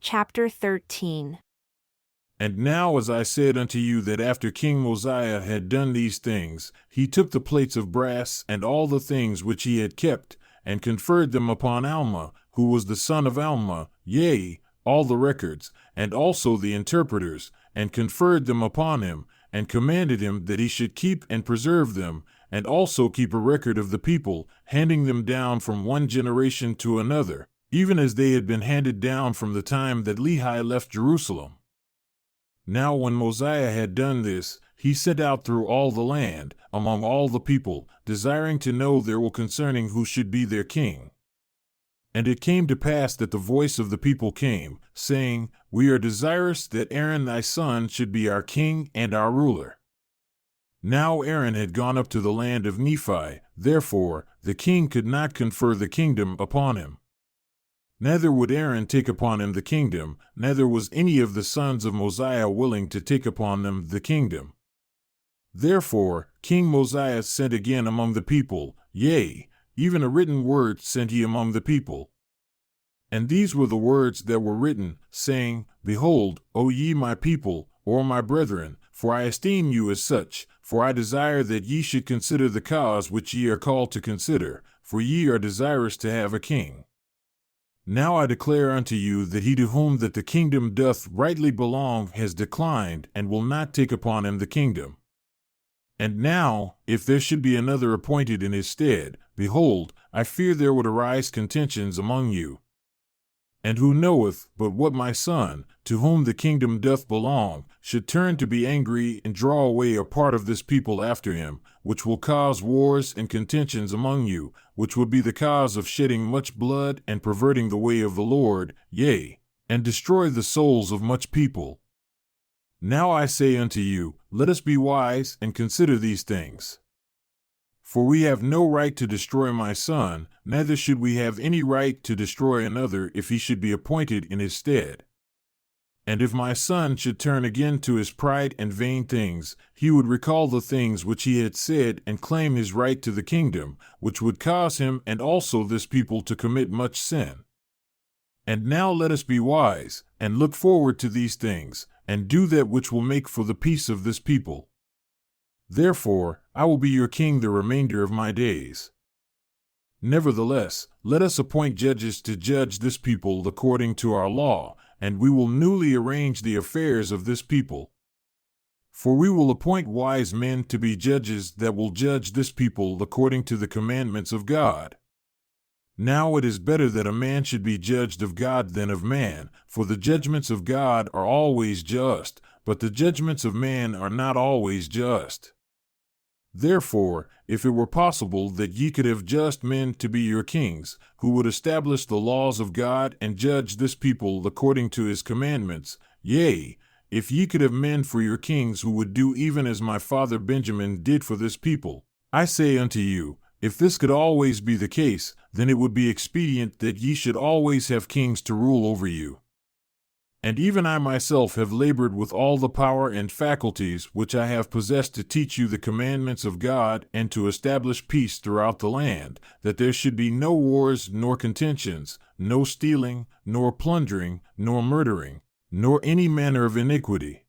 Chapter 13. And now as I said unto you that after King Mosiah had done these things, he took the plates of brass and all the things which he had kept, and conferred them upon Alma, who was the son of Alma, yea, all the records, and also the interpreters, and conferred them upon him, and commanded him that he should keep and preserve them, and also keep a record of the people, handing them down from one generation to another, even as they had been handed down from the time that Lehi left Jerusalem. Now when Mosiah had done this, he sent out through all the land, among all the people, desiring to know their will concerning who should be their king. And it came to pass that the voice of the people came, saying, We are desirous that Aaron thy son should be our king and our ruler. Now Aaron had gone up to the land of Nephi, therefore the king could not confer the kingdom upon him. Neither would Aaron take upon him the kingdom, neither was any of the sons of Mosiah willing to take upon them the kingdom. Therefore King Mosiah sent again among the people, yea, even a written word sent he among the people. And these were the words that were written, saying, Behold, O ye my people, or my brethren, for I esteem you as such, for I desire that ye should consider the cause which ye are called to consider, for ye are desirous to have a king. Now I declare unto you that he to whom that the kingdom doth rightly belong has declined, and will not take upon him the kingdom. And now, if there should be another appointed in his stead, behold, I fear there would arise contentions among you. And who knoweth but what my son, to whom the kingdom doth belong, should turn to be angry and draw away a part of this people after him, which will cause wars and contentions among you, which will be the cause of shedding much blood and perverting the way of the Lord, yea, and destroy the souls of much people. Now I say unto you, let us be wise and consider these things. For we have no right to destroy my son, neither should we have any right to destroy another if he should be appointed in his stead. And if my son should turn again to his pride and vain things, he would recall the things which he had said and claim his right to the kingdom, which would cause him and also this people to commit much sin. And now let us be wise, and look forward to these things, and do that which will make for the peace of this people. Therefore, I will be your king the remainder of my days. Nevertheless, let us appoint judges to judge this people according to our law, and we will newly arrange the affairs of this people. For we will appoint wise men to be judges that will judge this people according to the commandments of God. Now it is better that a man should be judged of God than of man, for the judgments of God are always just, but the judgments of man are not always just. Therefore, if it were possible that ye could have just men to be your kings, who would establish the laws of God and judge this people according to his commandments, yea, if ye could have men for your kings who would do even as my father Benjamin did for this people, I say unto you, if this could always be the case, then it would be expedient that ye should always have kings to rule over you. And even I myself have labored with all the power and faculties which I have possessed to teach you the commandments of God and to establish peace throughout the land, that there should be no wars nor contentions, no stealing, nor plundering, nor murdering, nor any manner of iniquity.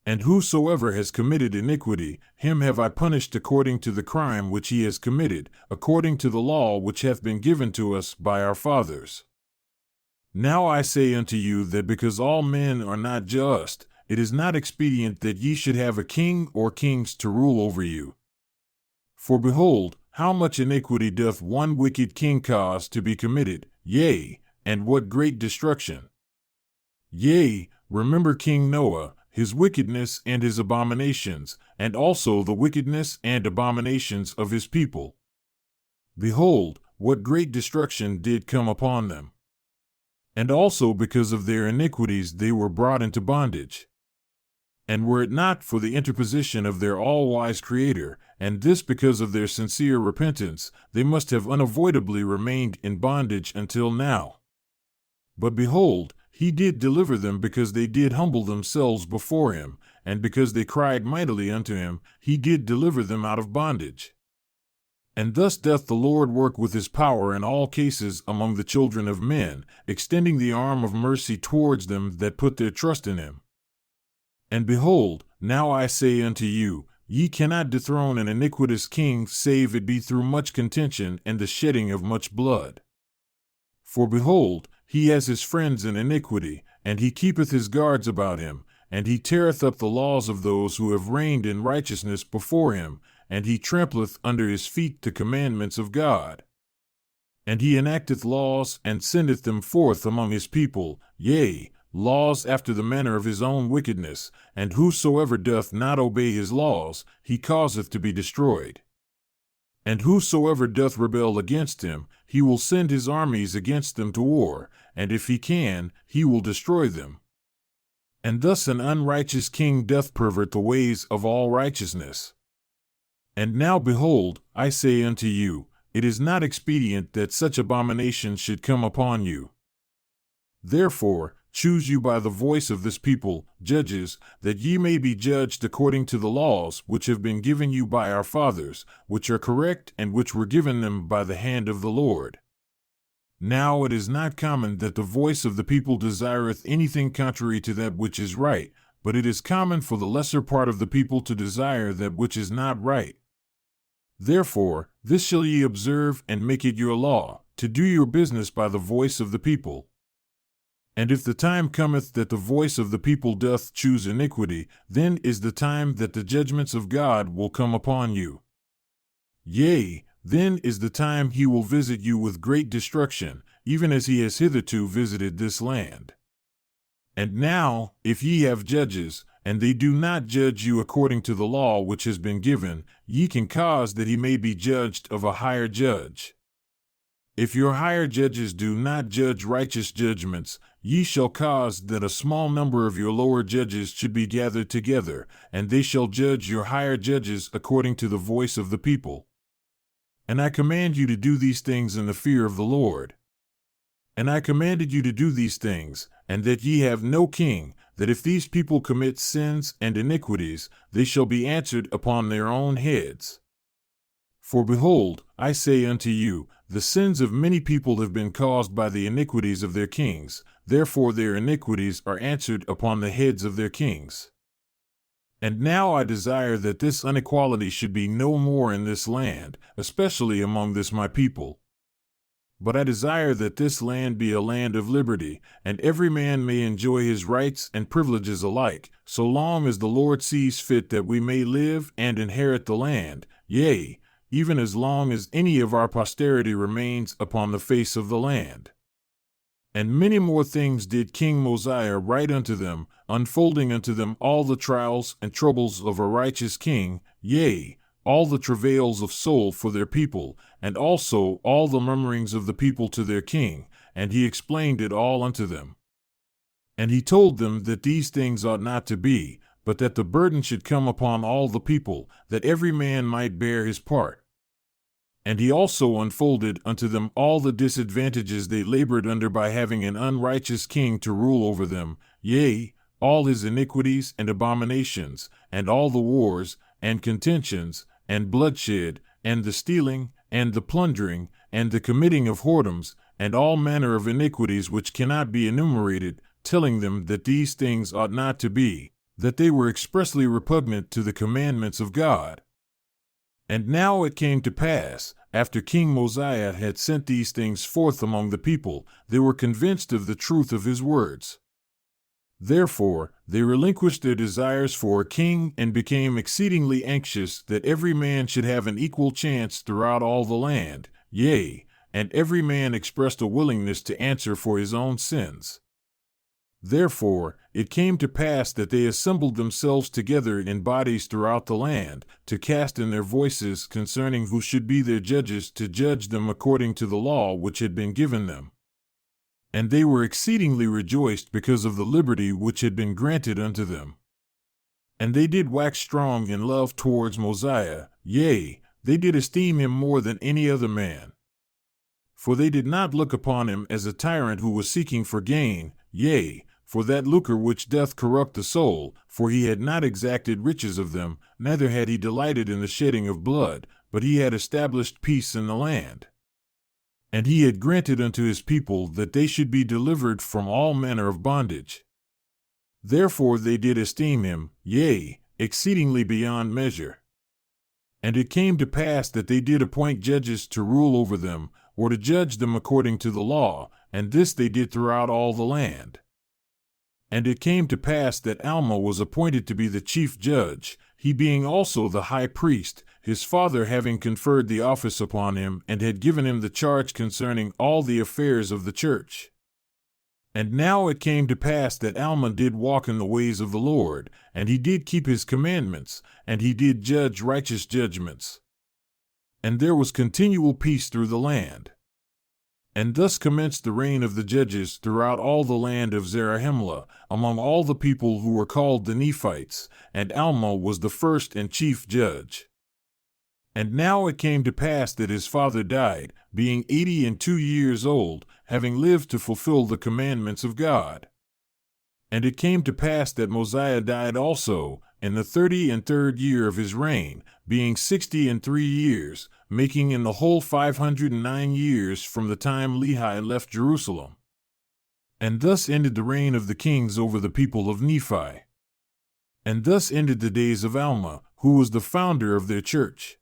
And whosoever has committed iniquity, him have I punished according to the crime which he has committed, according to the law which hath been given to us by our fathers. Now I say unto you that because all men are not just, it is not expedient that ye should have a king or kings to rule over you. For behold, how much iniquity doth one wicked king cause to be committed, yea, and what great destruction! Yea, remember King Noah, his wickedness and his abominations, and also the wickedness and abominations of his people. Behold, what great destruction did come upon them. And also because of their iniquities they were brought into bondage. And were it not for the interposition of their all-wise Creator, and this because of their sincere repentance, they must have unavoidably remained in bondage until now. But behold, he did deliver them because they did humble themselves before him, and because they cried mightily unto him, he did deliver them out of bondage. And thus doth the Lord work with his power in all cases among the children of men, extending the arm of mercy towards them that put their trust in him. And behold, now I say unto you, ye cannot dethrone an iniquitous king, save it be through much contention and the shedding of much blood. For behold, he has his friends in iniquity, and he keepeth his guards about him, and he teareth up the laws of those who have reigned in righteousness before him, and he trampleth under his feet the commandments of God. And he enacteth laws, and sendeth them forth among his people, yea, laws after the manner of his own wickedness, and whosoever doth not obey his laws, he causeth to be destroyed. And whosoever doth rebel against him, he will send his armies against them to war, and if he can, he will destroy them. And thus an unrighteous king doth pervert the ways of all righteousness. And now behold, I say unto you, it is not expedient that such abominations should come upon you. Therefore, choose you by the voice of this people, judges, that ye may be judged according to the laws which have been given you by our fathers, which are correct and which were given them by the hand of the Lord. Now it is not common that the voice of the people desireth anything contrary to that which is right, but it is common for the lesser part of the people to desire that which is not right. Therefore, this shall ye observe and make it your law, to do your business by the voice of the people. And if the time cometh that the voice of the people doth choose iniquity, then is the time that the judgments of God will come upon you. Yea, then is the time he will visit you with great destruction, even as he has hitherto visited this land. And now, if ye have judges, and they do not judge you according to the law which has been given, ye can cause that he may be judged of a higher judge. If your higher judges do not judge righteous judgments, ye shall cause that a small number of your lower judges should be gathered together, and they shall judge your higher judges according to the voice of the people. And I command you to do these things in the fear of the Lord. And I commanded you to do these things, and that ye have no king, that if these people commit sins and iniquities, they shall be answered upon their own heads. For behold, I say unto you, the sins of many people have been caused by the iniquities of their kings, therefore their iniquities are answered upon the heads of their kings. And now I desire that this inequality should be no more in this land, especially among this my people. But I desire that this land be a land of liberty, and every man may enjoy his rights and privileges alike, so long as the Lord sees fit that we may live and inherit the land, yea, even as long as any of our posterity remains upon the face of the land. And many more things did King Mosiah write unto them, unfolding unto them all the trials and troubles of a righteous king, yea, all the travails of soul for their people, and also all the murmurings of the people to their king, and he explained it all unto them. And he told them that these things ought not to be, but that the burden should come upon all the people, that every man might bear his part. And he also unfolded unto them all the disadvantages they labored under by having an unrighteous king to rule over them, yea, all his iniquities and abominations, and all the wars, and contentions, and bloodshed, and the stealing, and the plundering, and the committing of whoredoms, and all manner of iniquities which cannot be enumerated, telling them that these things ought not to be, that they were expressly repugnant to the commandments of God. And now it came to pass, after King Mosiah had sent these things forth among the people, they were convinced of the truth of his words. Therefore, they relinquished their desires for a king and became exceedingly anxious that every man should have an equal chance throughout all the land, yea, and every man expressed a willingness to answer for his own sins. Therefore, it came to pass that they assembled themselves together in bodies throughout the land, to cast in their voices concerning who should be their judges to judge them according to the law which had been given them. And they were exceedingly rejoiced because of the liberty which had been granted unto them. And they did wax strong in love towards Mosiah, yea, they did esteem him more than any other man. For they did not look upon him as a tyrant who was seeking for gain, yea, for that lucre which doth corrupt the soul, for he had not exacted riches of them, neither had he delighted in the shedding of blood, but he had established peace in the land. And he had granted unto his people that they should be delivered from all manner of bondage. Therefore they did esteem him, yea, exceedingly beyond measure. And it came to pass that they did appoint judges to rule over them, or to judge them according to the law, and this they did throughout all the land. And it came to pass that Alma was appointed to be the chief judge, he being also the high priest, his father having conferred the office upon him, and had given him the charge concerning all the affairs of the church. And now it came to pass that Alma did walk in the ways of the Lord, and he did keep his commandments, and he did judge righteous judgments. And there was continual peace through the land. And thus commenced the reign of the judges throughout all the land of Zarahemla, among all the people who were called the Nephites, and Alma was the first and chief judge. And now it came to pass that his father died, being 82 years old, having lived to fulfill the commandments of God. And it came to pass that Mosiah died also, in the 33rd year of his reign, being 63 years, making in the whole 509 years from the time Lehi left Jerusalem. And thus ended the reign of the kings over the people of Nephi. And thus ended the days of Alma, who was the founder of their church.